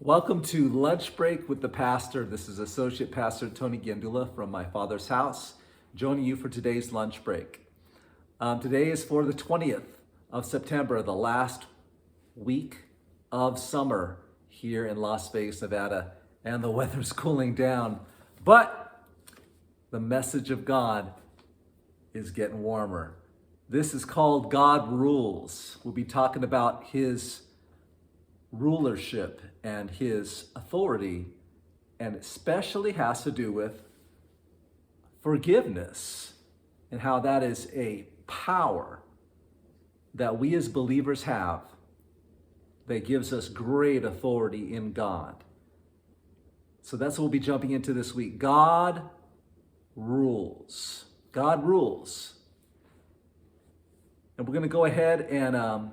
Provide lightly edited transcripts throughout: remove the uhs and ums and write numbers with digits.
Welcome to Lunch Break with the Pastor. This is Associate Pastor Tony Giandula from my father's house, joining you for today's lunch break. Today is for the 20th of September, the last week of summer here in Las Vegas, Nevada, and the weather's cooling down. But the message of God is getting warmer. This is called God Rules. We'll be talking about His rulership and His authority, and especially has to do with forgiveness and how that is a power that we as believers have that gives us great authority in God. So that's what we'll be jumping into this week. God rules. God rules. And we're going to go ahead and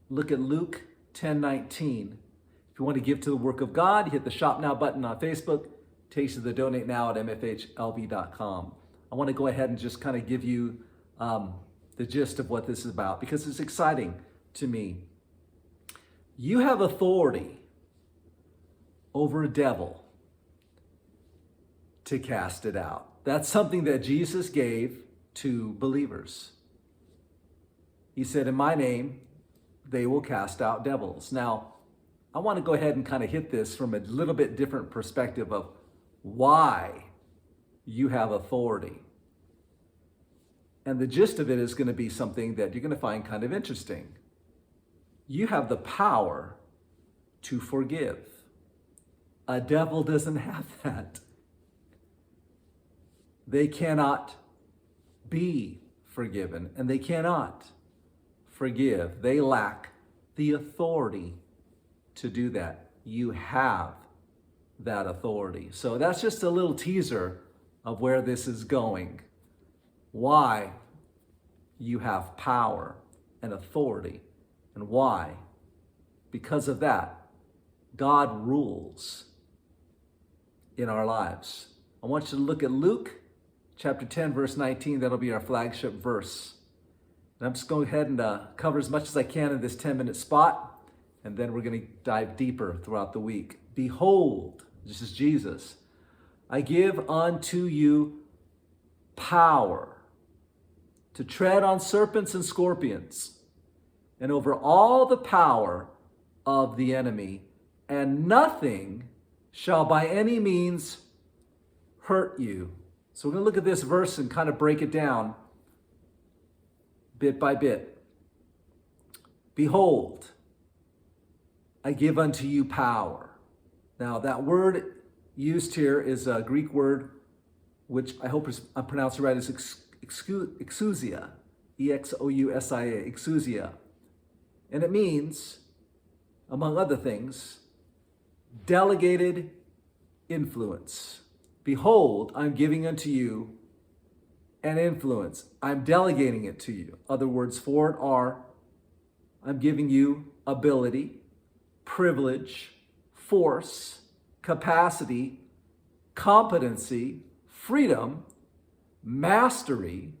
look at Luke 10:19. If you want to give to the work of God, you hit the Shop Now button on Facebook. Takes you to the Donate Now at mfhlv.com. I want to go ahead and just kind of give you the gist of what this is about because it's exciting to me. You have authority over a devil to cast it out. That's something that Jesus gave to believers. He said, in my name, they will cast out devils. Now, I want to go ahead and kind of hit this from a little bit different perspective of why you have authority. And the gist of it is going to be something that you're going to find kind of interesting. You have the power to forgive. A devil doesn't have that. They cannot be forgiven, and they cannot forgive. They lack the authority to do that. You have that authority. So that's just a little teaser of where this is going. Why you have power and authority, and why, because of that, God rules in our lives. I want you to look at Luke chapter 10, verse 19. That'll be our flagship verse. And I'm just going ahead and cover as much as I can in this 10-minute spot, and then we're going to dive deeper throughout the week. Behold, this is Jesus, I give unto you power to tread on serpents and scorpions, and over all the power of the enemy, and nothing shall by any means hurt you. So we're going to look at this verse and kind of break it down bit by bit. Behold, I give unto you power. Now that word used here is a Greek word, which I hope I'm pronouncing right, is exousia, E-X-O-U-S-I-A, exousia. And it means, among other things, delegated influence. Behold, I'm giving unto you an influence. I'm delegating it to you. Other words for it are, I'm giving you ability, privilege, force, capacity, competency, freedom, mastery,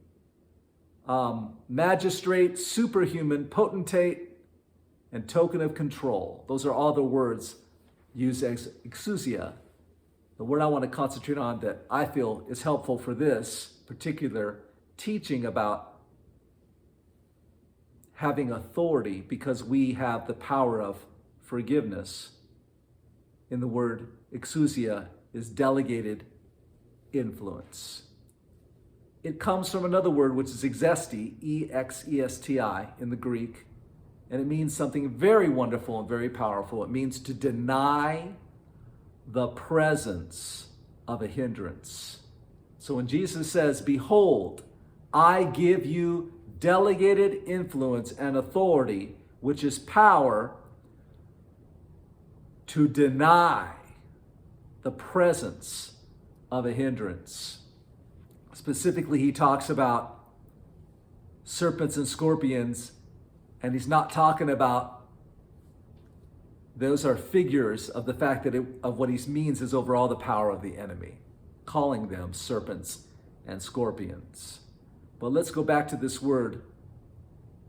magistrate, superhuman, potentate, and token of control. Those are all the words used as exousia. The word I want to concentrate on that I feel is helpful for this particular teaching about having authority, because we have the power of forgiveness. In the word exousia is delegated influence. It comes from another word, which is exesti, E-X-E-S-T-I in the Greek, and it means something very wonderful and very powerful. It means to deny the presence of a hindrance. So when Jesus says, behold, I give you delegated influence and authority, which is power to deny the presence of a hindrance. Specifically, he talks about serpents and scorpions, and he's not talking about, those are figures of the fact that of what he means is over all the power of the enemy, calling them serpents and scorpions. But let's go back to this word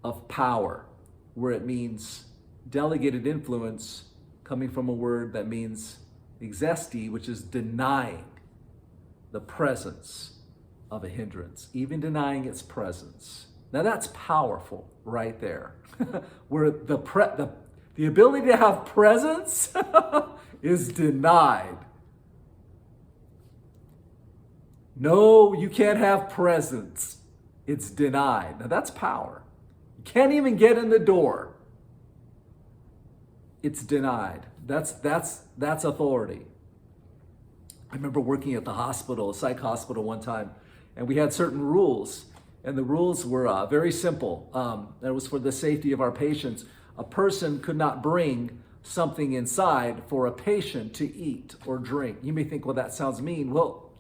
of power, where it means delegated influence coming from a word that means exesti, which is denying the presence of a hindrance, even denying its presence. Now that's powerful right there. Where the ability to have presence is denied. No, you can't have presence. It's denied. Now that's power. You can't even get in the door. It's denied. That's authority. I remember working at the hospital, a psych hospital one time, and we had certain rules. And the rules were very simple. That was for the safety of our patients. A person could not bring something inside for a patient to eat or drink. You may think, well, that sounds mean. Well,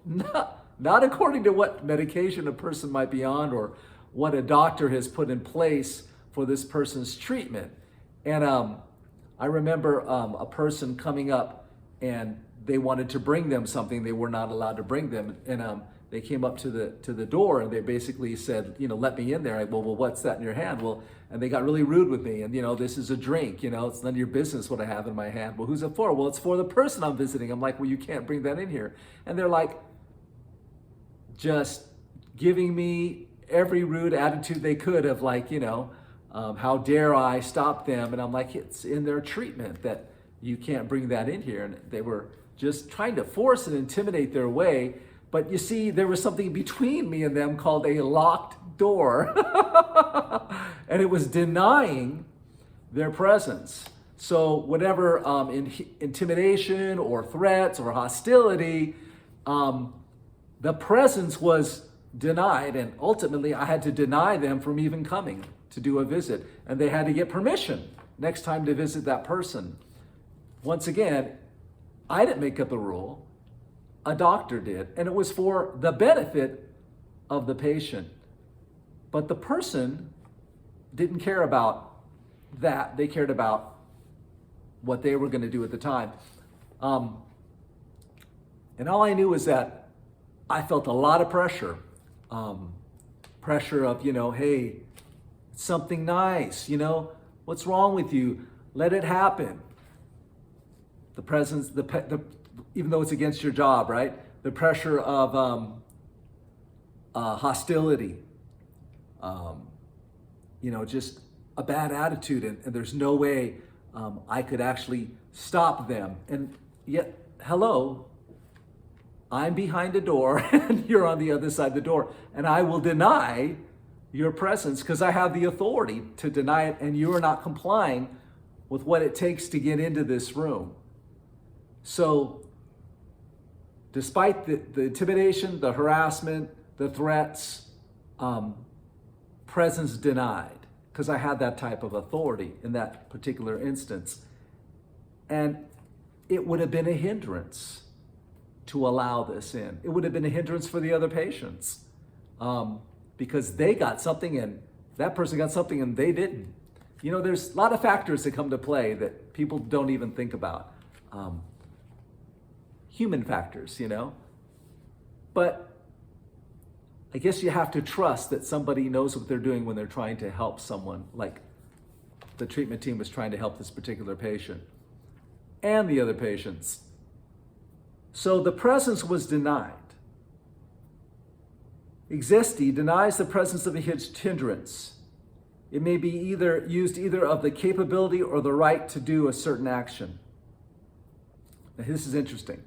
not according to what medication a person might be on or what a doctor has put in place for this person's treatment. And I remember a person coming up and they wanted to bring them something they were not allowed to bring them. And they came up to the door and they basically said, let me in there. Well, what's that in your hand? Well, and they got really rude with me. And, this is a drink, it's none of your business what I have in my hand. Well, who's it for? Well, it's for the person I'm visiting. I'm like, well, you can't bring that in here. And they're like, just giving me every rude attitude they could of like, how dare I stop them? And I'm like, it's in their treatment that you can't bring that in here. And they were just trying to force and intimidate their way. But you see, there was something between me and them called a locked door. And it was denying their presence. So whatever intimidation or threats or hostility, the presence was denied. And ultimately, I had to deny them from even coming to do a visit. And they had to get permission next time to visit that person. Once again, I didn't make up the rule. A doctor did, and it was for the benefit of the patient. But the person didn't care about that. They cared about what they were going to do at the time. And all I knew was that I felt a lot of pressure. Pressure of, hey, something nice, what's wrong with you? Let it happen. The presence, even though it's against your job, right? The pressure of hostility, just a bad attitude, and there's no way I could actually stop them. And yet, hello, I'm behind a door and you're on the other side of the door, and I will deny your presence because I have the authority to deny it, and you are not complying with what it takes to get into this room. So, despite the intimidation, the harassment, the threats, presence denied, because I had that type of authority in that particular instance. And it would have been a hindrance to allow this in. It would have been a hindrance for the other patients because they got something and that person got something and they didn't. There's a lot of factors that come to play that people don't even think about. Human factors, but I guess you have to trust that somebody knows what they're doing when they're trying to help someone, like the treatment team was trying to help this particular patient and the other patients. So the presence was denied. Exesti denies the presence of a hindrance. It may be used either of the capability or the right to do a certain action. Now this is interesting.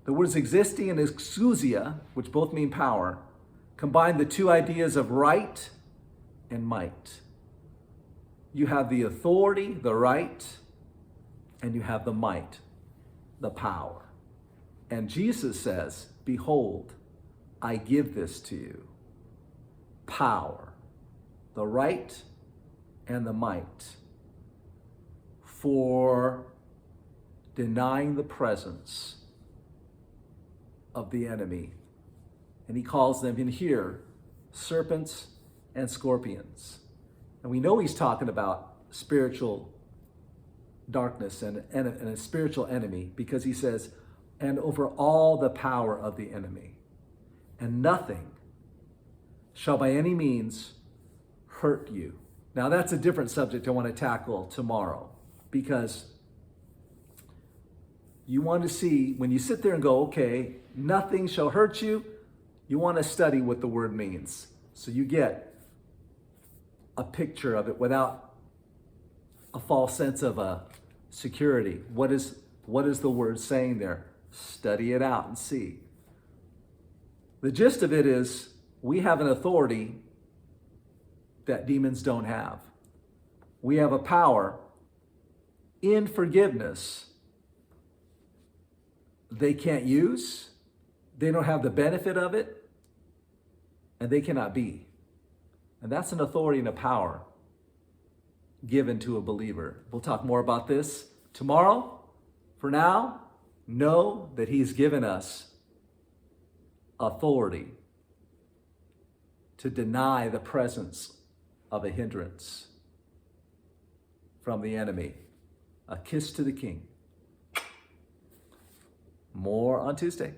The words existing and exousia, which both mean power, combine the two ideas of right and might. You have the authority, the right, and you have the might, the power. And Jesus says, behold, I give this to you. Power, the right and the might for denying the presence of the enemy. And he calls them in here serpents and scorpions. And we know he's talking about spiritual darkness and a spiritual enemy because he says, and over all the power of the enemy. And nothing shall by any means hurt you. Now that's a different subject I want to tackle tomorrow because You want to see, when you sit there and go, okay, nothing shall hurt you, you want to study what the word means. So you get a picture of it without a false sense of security. What is the word saying there? Study it out and see. The gist of it is we have an authority that demons don't have. We have a power in forgiveness they can't use, they don't have the benefit of it, and they cannot be. And that's an authority and a power given to a believer. We'll talk more about this tomorrow. For now, know that he's given us authority to deny the presence of a hindrance from the enemy. A kiss to the King. More on Tuesday.